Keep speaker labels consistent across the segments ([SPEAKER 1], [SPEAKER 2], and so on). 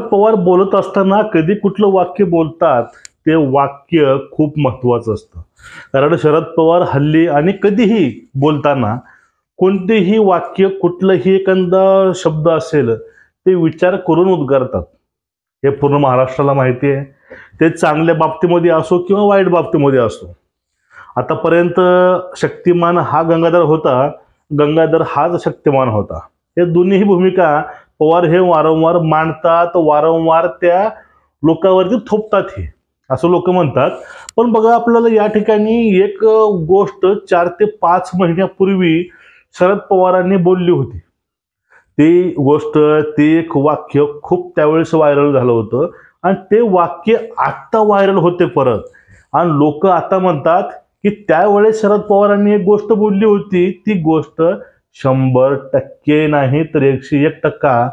[SPEAKER 1] पवार बोलत असताना कधी कुठलं वाक्य बोलतात ते वाक्य खूप महत्वाचं असतं. कारण शरद पवार हल्ली आणि कधीही बोलताना कोणतेही वाक्य कुठलंही एखादा शब्द असेल ते विचार करून उद्गारतात. हे पूर्ण महाराष्ट्राला माहिती आहे. ते चांगल्या बाबतीमध्ये असो किंवा वाईट बाबतीमध्ये असो. आतापर्यंत शक्तिमान हा गंगाधर होता, गंगाधर हाच शक्तिमान होता. हे दोन्ही भूमिका पवार हे वारंवार मांडतात, वारंवार त्या लोकांवरती थोपतात हे असं लोक म्हणतात. पण बघा आपल्याला या ठिकाणी एक गोष्ट 4 ते 5 महिन्यापूर्वी शरद पवारांनी बोलली होती. ती गोष्ट ते एक वाक्य खूप त्यावेळेस व्हायरल झालं होतं आणि ते वाक्य आत्ता व्हायरल होते परत. आणि लोक आता म्हणतात की त्यावेळेस शरद पवारांनी एक गोष्ट बोलली होती, ती गोष्ट 100% नाही तर 101%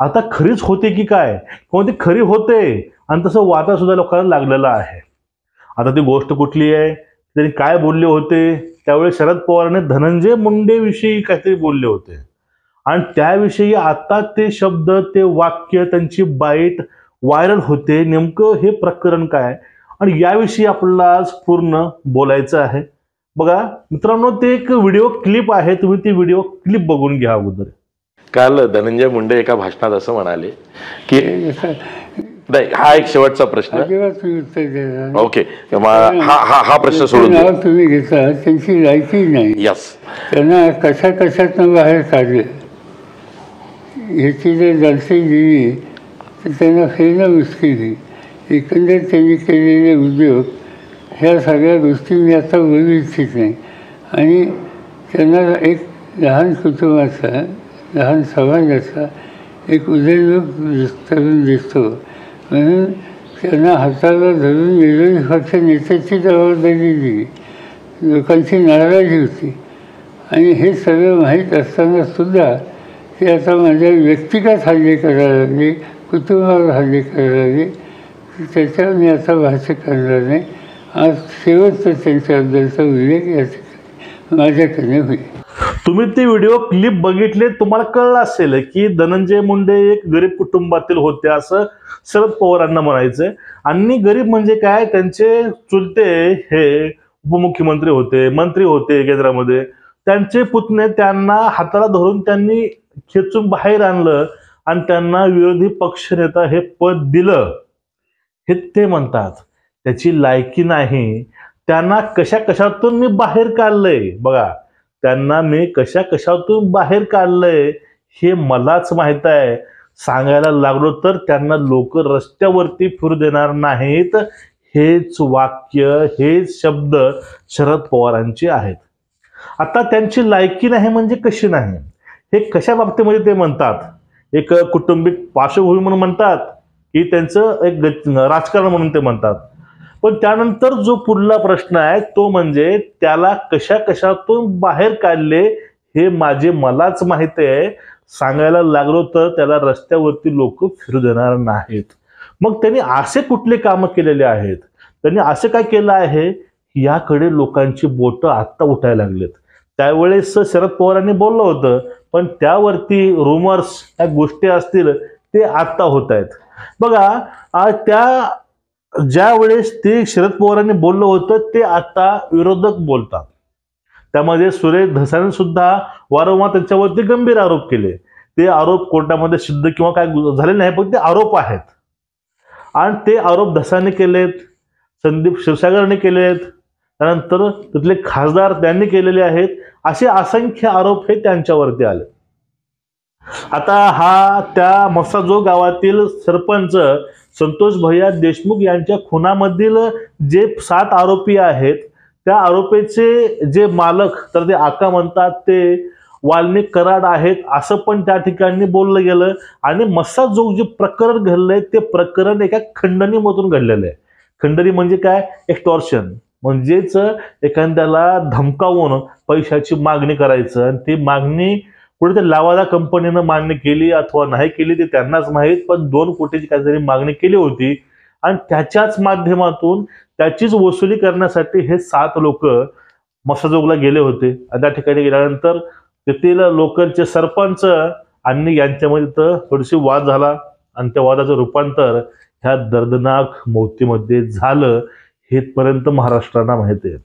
[SPEAKER 1] आता खरीच होते की काय, किंवा ती खरी होते आणि तसं वाटा सुद्धा लोकांना लागलेला आहे. आता ती गोष्ट कुठली आहे, त्यांनी काय बोलले होते, त्यावेळी शरद पवारांनी धनंजय मुंडे विषयी काहीतरी बोलले होते आणि त्याविषयी आता ते शब्द, ते वाक्य, त्यांची बाईट व्हायरल होते. नेमकं हे प्रकरण काय आणि याविषयी आपल्याला आज पूर्ण बोलायचं आहे. बघा मित्रांनो, ते एक व्हिडिओ क्लिप आहे, तुम्ही ती व्हिडिओ क्लिप बघून घ्या अगोदर.
[SPEAKER 2] काल धनंजय मुंडे एका भाषणात असं म्हणाले की नाही, हा एक शेवटचा प्रश्न. ओके, हा प्रश्न सोडून
[SPEAKER 3] तुम्ही घेता, त्यांची लायकी नाही.
[SPEAKER 2] यस,
[SPEAKER 3] त्यांना कशा कशातनं बाहेर काढले ह्याची जर दर्शक दिली तर त्यांना फेरणं मुश्किल. एकंदर त्यांनी केलेले उद्योग ह्या सगळ्या गोष्टी मी आता बोलू इच्छित नाही. आणि त्यांना एक लहान कुटुंबाचा, लहान समाजाचा एक उदययोग तरुण दिसतो, म्हणून त्यांना हाताला धरून विरोधी पक्ष नेत्याची जबाबदारी दिली. लोकांची नाराजी होती आणि हे सगळं माहीत असताना सुद्धा ते आता माझ्या व्यक्तिगत हल्ले करायला लागले, कुटुंबावर हल्ले करायला लागले. त्याच्यावर मी आता भाष्य करणार नाही. आज शेवटचा त्यांच्याबद्दलचा उल्लेख या ठिकाणी माझ्याकडे होईल.
[SPEAKER 1] तुम्ही ती व्हिडिओ क्लिप बघितले, तुम्हाला कळलं असेल की धनंजय मुंडे एक गरीब कुटुंबातील होते असं शरद पवारांना म्हणायचंय. आणि गरीब म्हणजे काय, त्यांचे चुलते हे उपमुख्यमंत्री होते, मंत्री होते केंद्रामध्ये. त्यांचे पुतणे त्यांना हाताला धरून त्यांनी खेचून बाहेर आणलं आणि त्यांना विरोधी पक्षनेता हे पद दिलं. हे ते म्हणतात त्याची लायकी नाही, त्यांना कशा कशातून मी बाहेर काढलंय. बघा, त्यांना मी कशा कशातून बाहेर काढलंय हे मलाच माहित आहे. सांगायला लागलो तर त्यांना लोक रस्त्यावरती फिरू देणार नाहीत. हेच वाक्य, हेच शब्द शरद पवारांचे आहेत. आता त्यांची लायकी नाही म्हणजे कशी नाही, हे कशा बाबतीमध्ये ते म्हणतात. एक कुटुंबिक पार्श्वभूमी म्हणून म्हणतात की त्यांचं एक राजकारण म्हणून ते म्हणतात. पण त्यानंतर जो पुढला प्रश्न आहे तो म्हणजे त्याला कशा कशातून बाहेर काढले हे मलाच माहिती आहे. सांगायला लागलो तर त्याला रस्त्यावरती लोक फिरू देणार नाहीत. मग त्यांनी असे कुठले कामं केलेले आहेत, त्यांनी असं काय केलं आहे, याकडे लोकांची बोटं आत्ता उठायला लागलेत. त्यावेळेस शरद पवारांनी बोललं होतं, पण त्यावरती रुमर्स, या गोष्टी असतील ते आत्ता होत आहेत. बघा, त्या ज्या वेळेस ते शरद पवारांनी बोललं होतं ते आता विरोधक बोलतात. त्यामध्ये सुरेश धसाने सुद्धा वारंवार त्यांच्यावरती गंभीर आरोप केले. ते आरोप कोर्टामध्ये सिद्ध किंवा काय झाले नाही, पण ते आरोप आहेत आणि ते आरोप धसाने केलेत, संदीप क्षीरसागरने केलेत, त्यानंतर तिथले खासदार त्यांनी केलेले आहेत. असे असंख्य आरोप हे त्यांच्यावरती आले. आता त्या मसाजो गावातील सरपंच संतोष भैया देशमुख यांच्या खुनामधील जे 7 आरोपी आहेत, त्या आरोपीचे जे मालक तर ते आका म्हणतात ते वाल्मिक कराड आहेत असं पण त्या ठिकाणी बोललं गेलं. आणि मसाजो जे प्रकरण घडलंय ते प्रकरण एका खंडणीमधून घडलेलं आहे. खंडणी म्हणजे काय, एक्सटॉर्शन, म्हणजेच एखाद्याला धमकावून पैशाची मागणी करायचं आणि ती मागणी कुठे लावादा कंपनीनं मान्य केली अथवा नाही केली ते त्यांनाच माहीत, पण 2 कोटीची काहीतरी मागणी केली होती आणि त्याच्याच माध्यमातून त्याचीच वसुली करण्यासाठी हे 7 लोक मसाजोगला गेले होते. त्या ठिकाणी गेल्यानंतर तेथील लोकलचे सरपंच आणि यांच्यामध्ये तर थोडीशी वाद झाला आणि त्या वादाचं रूपांतर ह्या दर्दनाक मौतीमध्ये झालं हेपर्यंत महाराष्ट्राला माहिती आहे.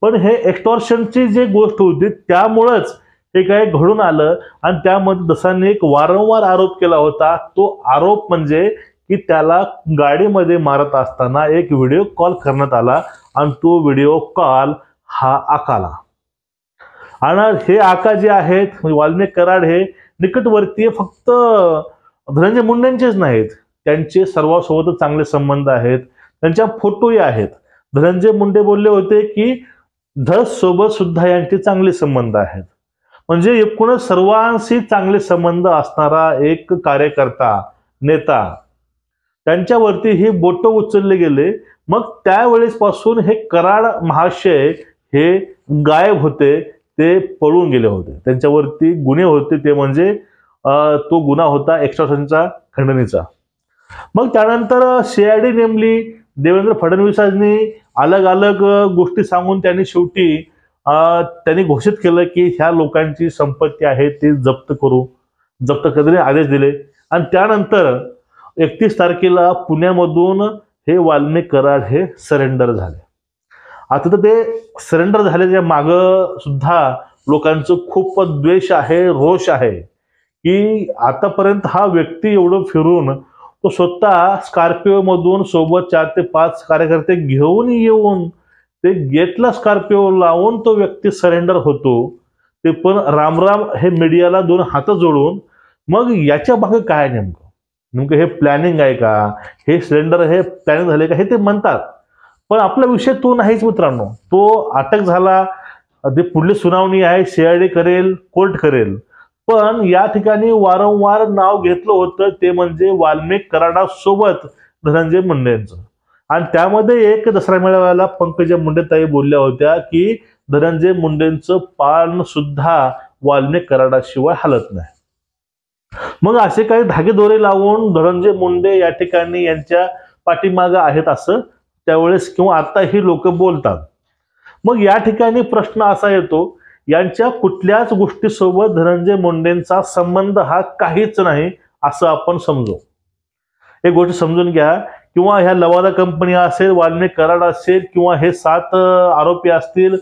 [SPEAKER 1] पण हे एक्स्टॉर्शनची जी गोष्ट होती त्यामुळंच हे काय घडून आलं आणि त्यामध्ये दसांनी एक वारंवार आरोप केला होता. तो आरोप म्हणजे की त्याला गाडीमध्ये मारत असताना एक व्हिडिओ कॉल करण्यात आला आणि तो व्हिडिओ कॉल हा आकाला. आणि हे आका जे आहेत वाल्मिक कराड हे निकटवर्तीय फक्त धनंजय मुंडेंचेच नाहीत, त्यांचे सर्वांसोबत चांगले संबंध आहेत, त्यांच्या फोटोही आहेत. धनंजय मुंडे बोलले होते की धस सोबत सुद्धा यांचे चांगले संबंध आहेत. म्हणजे एकूणच सर्वांशी चांगले संबंध असणारा एक कार्यकर्ता नेता, त्यांच्यावरती हे बोट उचलले गेले. मग त्यावेळेस पासून हे कराड महाशय हे गायब होते, ते पळून गेले होते. त्यांच्यावरती गुन्हे होते, ते म्हणजे तो गुन्हा होता एक्स्टॉर्शनचा, खंडणीचा. मग त्यानंतर CID नेमली. देवेंद्र फडणवीसांनी अलग अलग गोष्टी सांगून त्यांनी शेवटी त्यांनी घोषित केलं की ह्या लोकांची संपत्ती आहे ती जप्त करण्याचे आदेश दिले. आणि त्यानंतर 31 तारखेला पुण्यामधून हे वाल्मिक कराड हे सरेंडर झाले. आता तर ते सरेंडर झाल्याच्या मागं सुद्धा लोकांचं खूप द्वेष आहे, रोष आहे की आतापर्यंत हा व्यक्ती एवढं फिरून तो स्वतः स्कॉर्पिओ मधून सोबत 4 ते 5 कार्यकर्ते घेऊन येऊन ते गेटला स्कॉर्पिओ लावून तो व्यक्ती सरेंडर होतो, ते पण रामराम हे मीडियाला 2 हात जोडून. मग याच्या मागे काय नेमकं हे प्लॅनिंग आहे का, हे सरेंडर हे प्लॅनिंग झाले का, हे ते म्हणतात. पण आपला विषय तो नाहीच मित्रांनो. तो अटक झाला, ते पुढली सुनावणी आहे, CID करेल, कोर्ट करेल. पण या ठिकाणी वारंवार नाव घेतलं होतं ते म्हणजे वाल्मिक कराडासोबत धनंजय मुंडेंचं. आणि त्यामध्ये एक दसरा मेळाव्याला पंकजा मुंडेताई बोलल्या होत्या की धनंजय मुंडेंचं पान सुद्धा वाल्मिक कराडाशिवाय हलत नाही. मग असे काही धागेदोरे लावून धनंजय मुंडे या ठिकाणी यांच्या पाठीमागे आहेत असं त्यावेळेस किंवा आताही लोक बोलतात. मग या ठिकाणी प्रश्न असा येतो, यांच्या कुठल्याच गोष्टीसोबत धनंजय मुंडेंचा संबंध हा काहीच नाही असं आपण समजू. एक गोष्ट समजून घ्या, किंवा ह्या लवादा कंपनी असेल, वाल्मिक कराड असेल, किंवा हे 7 आरोपी असतील,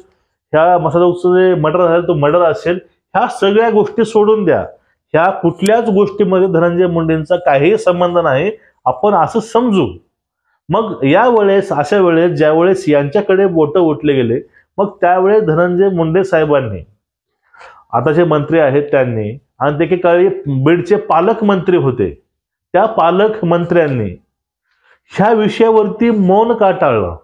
[SPEAKER 1] ह्या मसाजोगचं जे मर्डर झालं तो मर्डर असेल, ह्या सगळ्या गोष्टी सोडून द्या. ह्या कुठल्याच गोष्टीमध्ये धनंजय मुंडेंचा काहीही संबंध नाही आपण असं समजू. मग यावेळेस अशा वेळेस ज्यावेळेस यांच्याकडे बोट उठले गेले, मग त्यावेळेस धनंजय मुंडे साहेबांनी, आता जे मंत्री आहेत त्यांनी, आणि ते काळी बीडचे पालकमंत्री होते, त्या पालकमंत्र्यांनी ह्या विषयावरती मौन का टाळलं,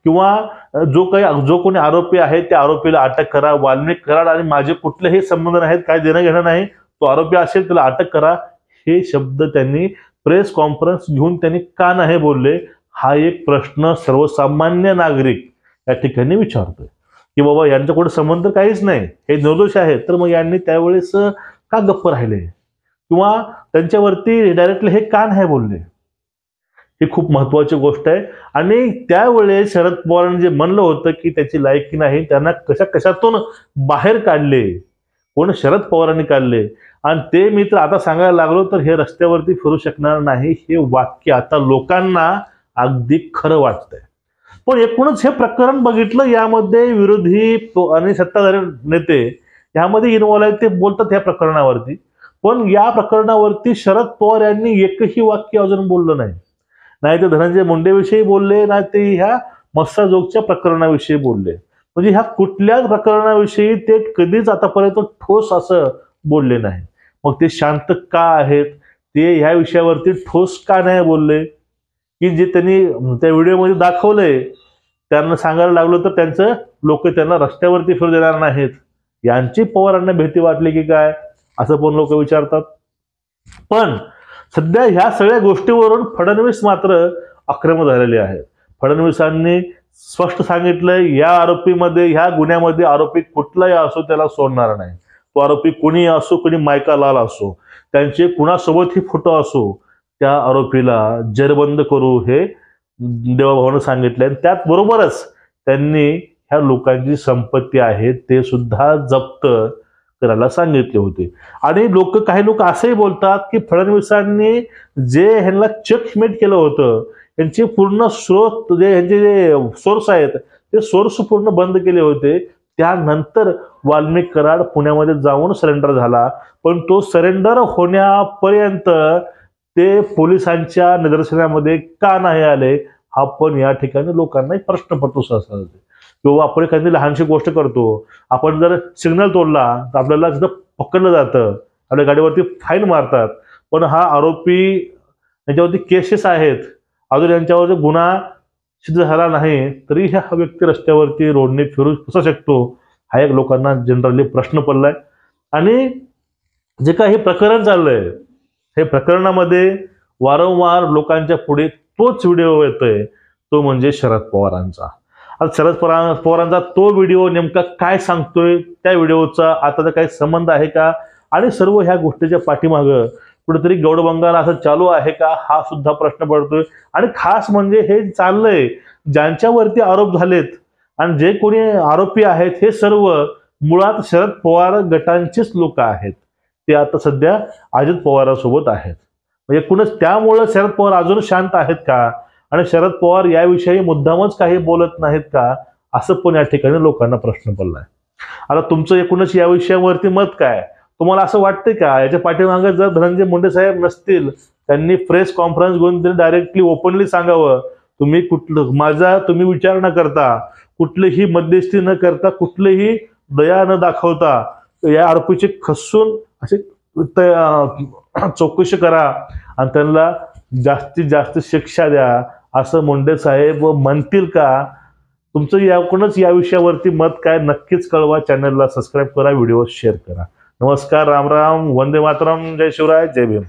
[SPEAKER 1] किंवा जो कोणी आरोपी आहे त्या आरोपीला अटक करा, वाल्मिक कराड आणि माझे कुठलेही संबंध नाहीत, काय देणं घेणं नाही, तो आरोपी असेल त्याला अटक करा, हे शब्द त्यांनी प्रेस कॉन्फरन्स घेऊन त्यांनी का नाही बोलले, हा एक प्रश्न सर्वसामान्य नागरिक या ठिकाणी विचारतोय की बाबा यांच्याकडे संबंध काहीच नाही, हे निर्दोष आहेत, तर मग यांनी त्यावेळेस का गप्प राहिले, किंवा त्यांच्यावरती डायरेक्टली हे का नाही बोलले. ही खूप महत्वाची गोष्ट आहे. आणि त्यावेळेस शरद पवारांनी जे म्हणलं होतं की त्याची लायकी नाही, त्यांना कशातून बाहेर काढले, कोण, शरद पवारांनी काढले. आणि ते मी तर आता सांगायला लागलो तर हे रस्त्यावरती फिरू शकणार नाही, हे वाक्य आता लोकांना अगदी खरं वाटतंय. पण एकूणच हे प्रकरण बघितलं, यामध्ये विरोधी आणि सत्ताधारी नेते यामध्ये इन्व्हॉल्व आहेत, ते बोलतात या प्रकरणावरती. पण या प्रकरणावरती शरद पवार यांनी एकही वाक्य अजून बोललं नाही. नाही ते धनंजय मुंडेविषयी बोलले, नाही ते ह्या मस्साजोगच्या प्रकरणाविषयी बोलले. म्हणजे ह्या कुठल्याच प्रकरणाविषयी ते कधीच आतापर्यंत ठोस असं बोलले नाही. मग ते शांत का आहेत, ते ह्या विषयावरती ठोस का नाही बोलले, की जे त्यांनी त्या व्हिडिओमध्ये दाखवलंय त्यांना सांगायला लागलो तर त्यांचं लोक त्यांना रस्त्यावरती फिरू देणार नाहीत, यांची पवारांना भीती वाटली की काय, असं पण लोक विचारतात. पण सध्या ह्या सगळ्या गोष्टीवरून फडणवीस मात्र आक्रमक झालेले आहेत. फडणवीसांनी स्पष्ट सांगितलंय, या आरोपीमध्ये, ह्या गुन्ह्यामध्ये आरोपी कुठलाही असो त्याला सोडणार नाही. तो आरोपी कोणी असो, कोणी मायका लाल असो, त्यांचे कुणासोबतही फोटो असो, त्या आरोपीला जेरबंद करू हे देवाभावानं सांगितलंय. त्याचबरोबरच त्यांनी ह्या लोकांची संपत्ती आहे ते सुद्धा जप्त करायला सांगितले होते. आणि काही लोक असंही बोलतात की फडणवीसांनी जे ह्यांना चेकमेट केलं होतं यांचे पूर्ण स्रोत यांचे जे सोर्स आहेत ते सोर्स पूर्ण बंद केले होते. त्यानंतर वाल्मिक कराड पुण्यामध्ये जाऊन सरेंडर झाला, पण तो सरेंडर होण्यापर्यंत ते पोलिसांच्या निदर्शनामध्ये का नाही आले हा पण या ठिकाणी लोकांना प्रश्न पडतो. सहसा किंवा आपण एखादी लहानशी गोष्ट करतो, आपण जर सिग्नल तोडला तर आपल्याला तिथं पकडलं जातं, आपल्या गाडीवरती फाईन मारतात, पण हा आरोपी यांच्यावरती केसेस आहेत, अजून यांच्यावर गुन्हा सिद्ध झाला नाही तरी हा व्यक्ती रस्त्यावरती रोडने फिरू कसा शकतो हा एक लोकांना जनरली प्रश्न पडलाय. आणि जे काही प्रकरण चाललंय हे प्रकरणामध्ये वारंवार लोकांच्या पुढे तोच व्हिडिओ येतोय, तो म्हणजे शरद पवारांचा. आता शरद पवारांचा तो व्हिडिओ नेमका काय सांगतोय, त्या व्हिडिओचा आता काही संबंध आहे का, आणि सर्व ह्या गोष्टीच्या पाठीमागं कुठेतरी गौडबंगाला असं चालू आहे का हा सुद्धा प्रश्न पडतोय. आणि खास म्हणजे हे चाललंय ज्यांच्यावरती आरोप झालेत आणि जे कोणी आरोपी आहेत हे सर्व मुळात शरद पवार गटांचीच लोक आहेत. ते आता सध्या अजित पवारांसोबत आहेत. म्हणजे एकूणच त्यामुळं शरद पवार अजून शांत आहेत का आणि शरद पवार याविषयी मुद्दामच काही बोलत नाहीत का, असं पण या ठिकाणी लोकांना प्रश्न पडलाय. आता तुमचं एकूणच या विषयावरती मत काय, तुम्हाला असं वाटतंय का याच्या पाठीमागे जर धनंजय मुंडे साहेब नसतील, त्यांनी प्रेस कॉन्फरन्स घेऊन त्यांनी डायरेक्टली ओपनली सांगावं, तुम्ही विचार न करता, कुठलीही मध्यस्थी न करता, कुठलीही दया न दाखवता या आरोपीचे खसून असे चौकशी करा आणि त्यांना जास्तीत जास्त शिक्षा द्या असं मुंडे साहेब म्हणतील का. तुमचं याकडूनच या विषयावरती मत काय नक्कीच कळवा. चॅनलला सबस्क्राईब करा, व्हिडिओ शेअर करा. नमस्कार, राम राम, वंदे मातरम, जय शिवराय, जय भीम.